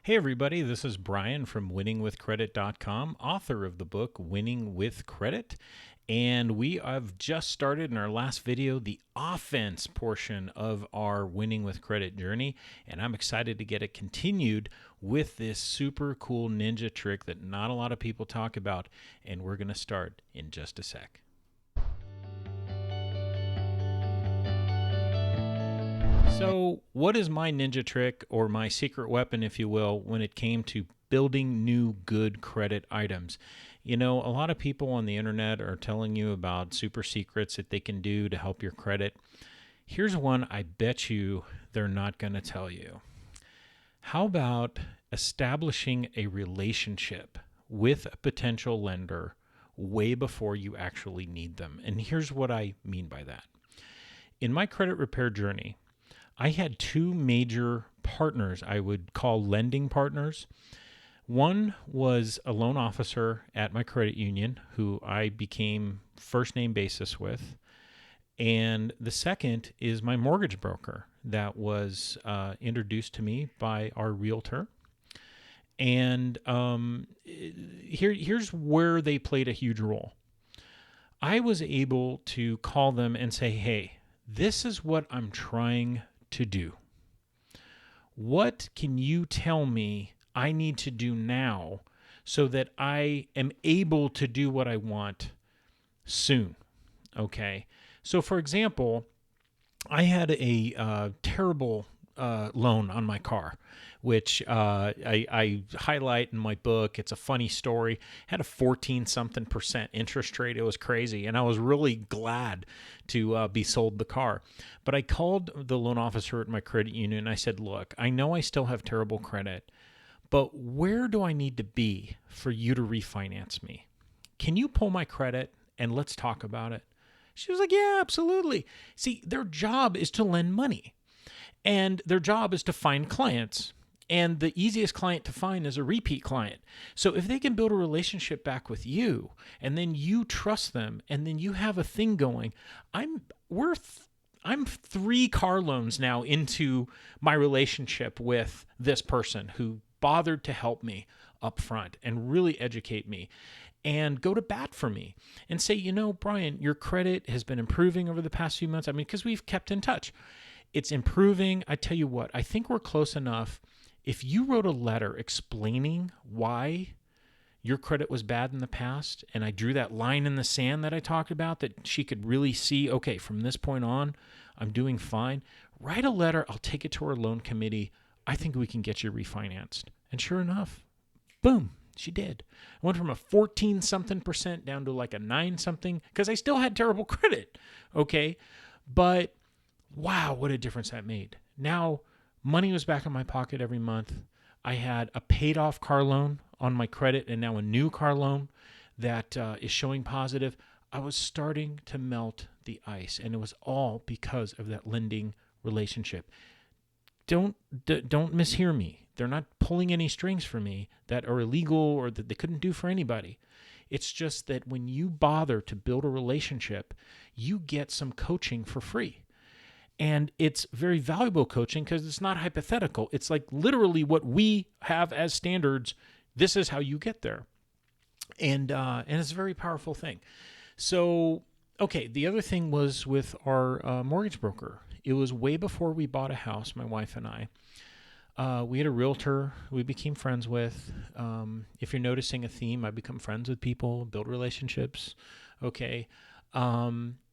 Hey everybody, this is Brian from winningwithcredit.com, author of the book Winning with Credit. And we have just started in our last video the offense portion of our Winning with Credit journey. And I'm excited to get it continued with this super cool ninja trick that not a lot of people talk about. And we're going to start in just a sec. So, what is my ninja trick, or my secret weapon, if you will, when it came to building new good credit items? You know, a lot of people on the internet are telling you about super secrets that they can do to help your credit. Here's one I bet you they're not going to tell you. How about establishing a relationship with a potential lender way before you actually need them? And here's what I mean by that. In my credit repair journey, I had two major partners I would call lending partners. One was a loan officer at my credit union who I became first name basis with. And the second is my mortgage broker that was introduced to me by our realtor. And here's where they played a huge role. I was able to call them and say, hey, this is what I'm trying to do. What can you tell me I need to do now so that I am able to do what I want soon? Okay. So for example, I had a terrible loan on my car, which I highlight in my book. It's a funny story. Had a 14-something% interest rate. It was crazy. And I was really glad to be sold the car. But I called the loan officer at my credit union and I said, look, I know I still have terrible credit, but where do I need to be for you to refinance me? Can you pull my credit and let's talk about it? She was like, yeah, absolutely. See, their job is to lend money. And their job is to find clients. And the easiest client to find is a repeat client. So if they can build a relationship back with you, and then you trust them, and then you have a thing going, I'm 3 car loans now into my relationship with this person who bothered to help me up front and really educate me and go to bat for me and say, you know, Brian, your credit has been improving over the past few months. I mean, because we've kept in touch. It's improving. I tell you what, I think we're close enough. If you wrote a letter explaining why your credit was bad in the past, and I drew that line in the sand that I talked about, that she could really see, okay, from this point on, I'm doing fine. Write a letter. I'll take it to our loan committee. I think we can get you refinanced. And sure enough, boom, she did. I went from a 14-something% down to like a 9-something because I still had terrible credit. Okay. But wow, what a difference that made. Now, money was back in my pocket every month. I had a paid off car loan on my credit and now a new car loan that is showing positive. I was starting to melt the ice, and it was all because of that lending relationship. Don't mishear me. They're not pulling any strings for me that are illegal or that they couldn't do for anybody. It's just that when you bother to build a relationship, you get some coaching for free. And it's very valuable coaching because it's not hypothetical. It's like literally what we have as standards. This is how you get there. And it's a very powerful thing. So, okay, the other thing was with our mortgage broker. It was way before we bought a house, my wife and I. We had a realtor we became friends with. If you're noticing a theme, I become friends with people, build relationships. Okay.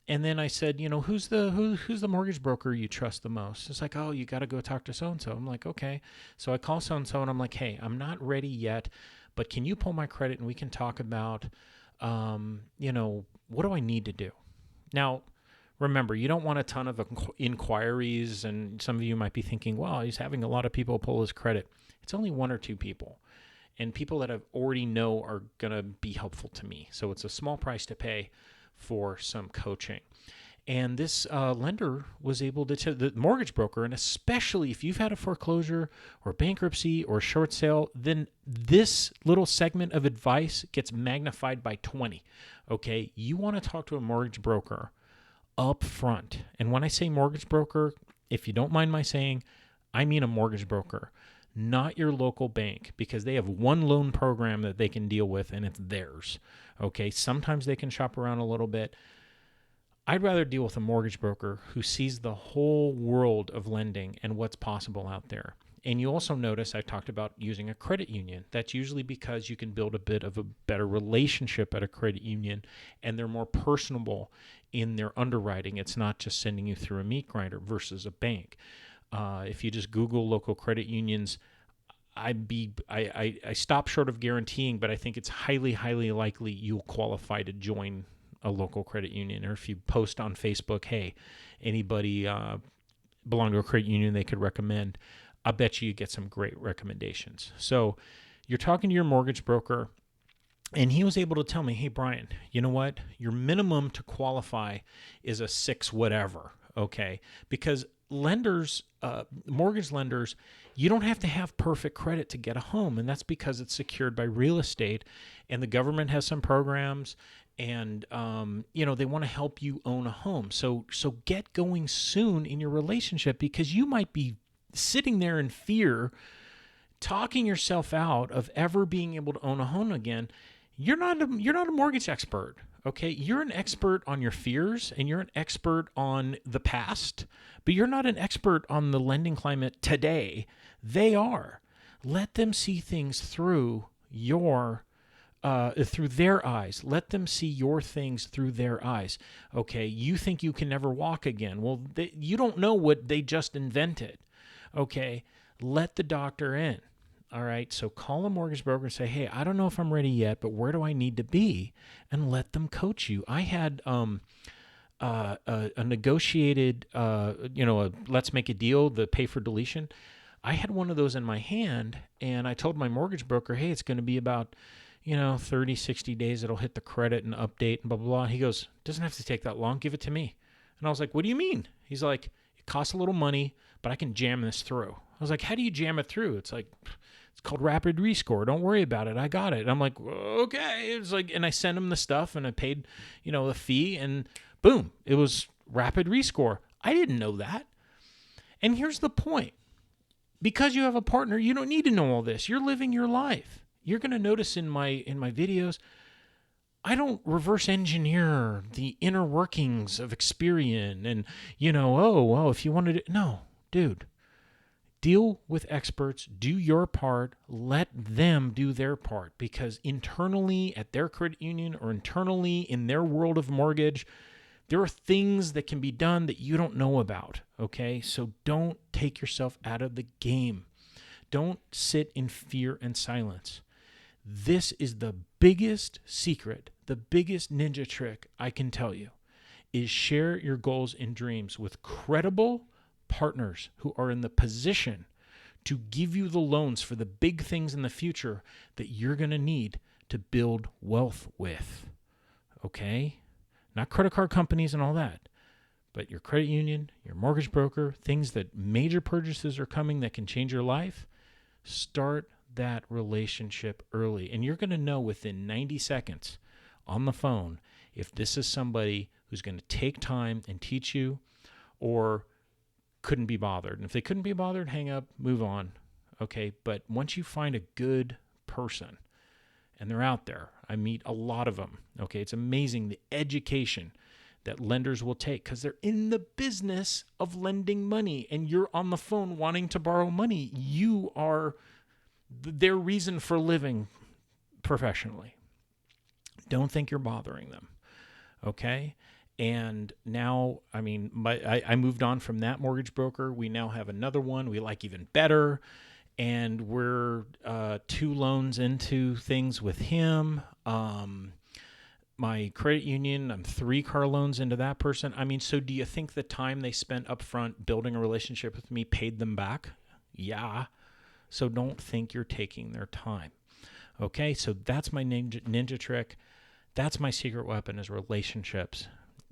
And then I said, you know, who's the mortgage broker you trust the most? It's like, oh, you got to go talk to so-and-so. I'm like, okay. So I call so-and-so and I'm like, hey, I'm not ready yet, but can you pull my credit and we can talk about, you know, what do I need to do? Now, remember, you don't want a ton of inquiries, and some of you might be thinking, well, he's having a lot of people pull his credit. It's only 1 or 2 people, and people that I already know are going to be helpful to me. So it's a small price to pay for some coaching. And this lender was able to tell the mortgage broker, and especially if you've had a foreclosure or bankruptcy or short sale, then this little segment of advice gets magnified by 20. Okay, you want to talk to a mortgage broker up front. And when I say mortgage broker, if you don't mind my saying, I mean a mortgage broker, not your local bank, because they have one loan program that they can deal with and it's theirs. Okay, sometimes they can shop around a little bit. I'd rather deal with a mortgage broker who sees the whole world of lending and what's possible out there. And you also notice I talked about using a credit union. That's usually because you can build a bit of a better relationship at a credit union, and they're more personable in their underwriting. It's not just sending you through a meat grinder versus a bank. If you just Google local credit unions, I stop short of guaranteeing, but I think it's highly, highly likely you'll qualify to join a local credit union. Or if you post on Facebook, hey, anybody belong to a credit union they could recommend, I bet you get some great recommendations. So you're talking to your mortgage broker, and he was able to tell me, hey, Brian, you know what? Your minimum to qualify is a 6 whatever, okay? Because lenders, mortgage lenders, you don't have to have perfect credit to get a home, and that's because it's secured by real estate, and the government has some programs, and they want to help you own a home. So get going soon in your relationship, because you might be sitting there in fear, talking yourself out of ever being able to own a home again. You're not a mortgage expert, okay? You're an expert on your fears, and you're an expert on the past, but you're not an expert on the lending climate today. They are. Let them see things through through their eyes. Let them see your things through their eyes. Okay, you think you can never walk again. Well, you don't know what they just invented. Okay, let the doctor in. All right, so call a mortgage broker and say, hey, I don't know if I'm ready yet, but where do I need to be? And let them coach you. I had a negotiated, let's make a deal, the pay for deletion. I had one of those in my hand, and I told my mortgage broker, hey, it's going to be about 30, 60 days. It'll hit the credit and update and blah, blah, blah. He goes, it doesn't have to take that long. Give it to me. And I was like, what do you mean? He's like, it costs a little money, but I can jam this through. I was like, how do you jam it through? It's like, it's called rapid rescore. Don't worry about it. I got it. And I'm like, okay. It was like, and I sent him the stuff, and I paid, the fee, and boom, it was rapid rescore. I didn't know that. And here's the point. Because you have a partner, you don't need to know all this. You're living your life. You're going to notice in my videos, I don't reverse engineer the inner workings of Experian and, if you wanted to. No, dude. Deal with experts, do your part, let them do their part, because internally at their credit union or internally in their world of mortgage, there are things that can be done that you don't know about, okay? So don't take yourself out of the game. Don't sit in fear and silence. This is the biggest secret, the biggest ninja trick I can tell you, is share your goals and dreams with credible partners who are in the position to give you the loans for the big things in the future that you're going to need to build wealth with. Okay? Not credit card companies and all that, but your credit union, your mortgage broker, things that major purchases are coming that can change your life. Start that relationship early, and you're going to know within 90 seconds on the phone if this is somebody who's going to take time and teach you or couldn't be bothered. And if they couldn't be bothered, hang up, move on. Okay, but once you find a good person, and they're out there, I meet a lot of them. Okay, it's amazing the education that lenders will take, because they're in the business of lending money, and you're on the phone wanting to borrow money. You are their reason for living professionally. Don't think you're bothering them. Okay? And now, I moved on from that mortgage broker. We now have another one we like even better. And we're 2 loans into things with him. My credit union, I'm 3 car loans into that person. So do you think the time they spent up front building a relationship with me paid them back? Yeah. So don't think you're taking their time. Okay, so that's my ninja trick. That's my secret weapon, is relationships.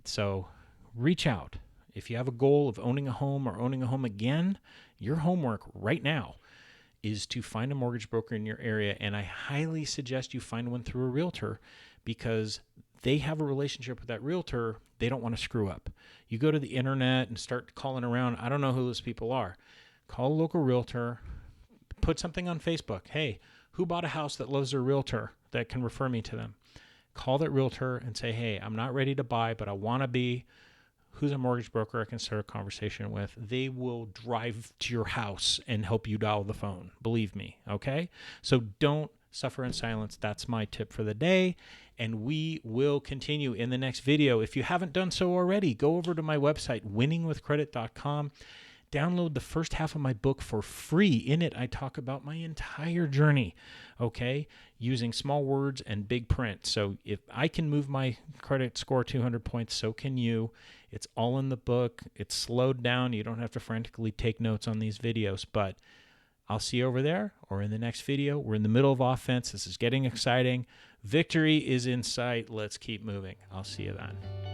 So reach out. If you have a goal of owning a home or owning a home again, your homework right now is to find a mortgage broker in your area, and I highly suggest you find one through a realtor, because they have a relationship with that realtor. They don't want to screw up. You go to the internet and start calling around. I don't know who those people are. Call a local realtor. put something on Facebook. Hey, who bought a house that loves their realtor that can refer me to them? Call that realtor and say, hey, I'm not ready to buy, but I want to be. Who's a mortgage broker I can start a conversation with? They will drive to your house and help you dial the phone. Believe me, okay? So don't suffer in silence. That's my tip for the day. And we will continue in the next video. If you haven't done so already, go over to my website, winningwithcredit.com. Download the first half of my book for free. In it, I talk about my entire journey, okay, using small words and big print. So if I can move my credit score 200 points, so can you. It's all in the book. It's slowed down. You don't have to frantically take notes on these videos, but I'll see you over there or in the next video. We're in the middle of offense. This is getting exciting. Victory is in sight. Let's keep moving. I'll see you then.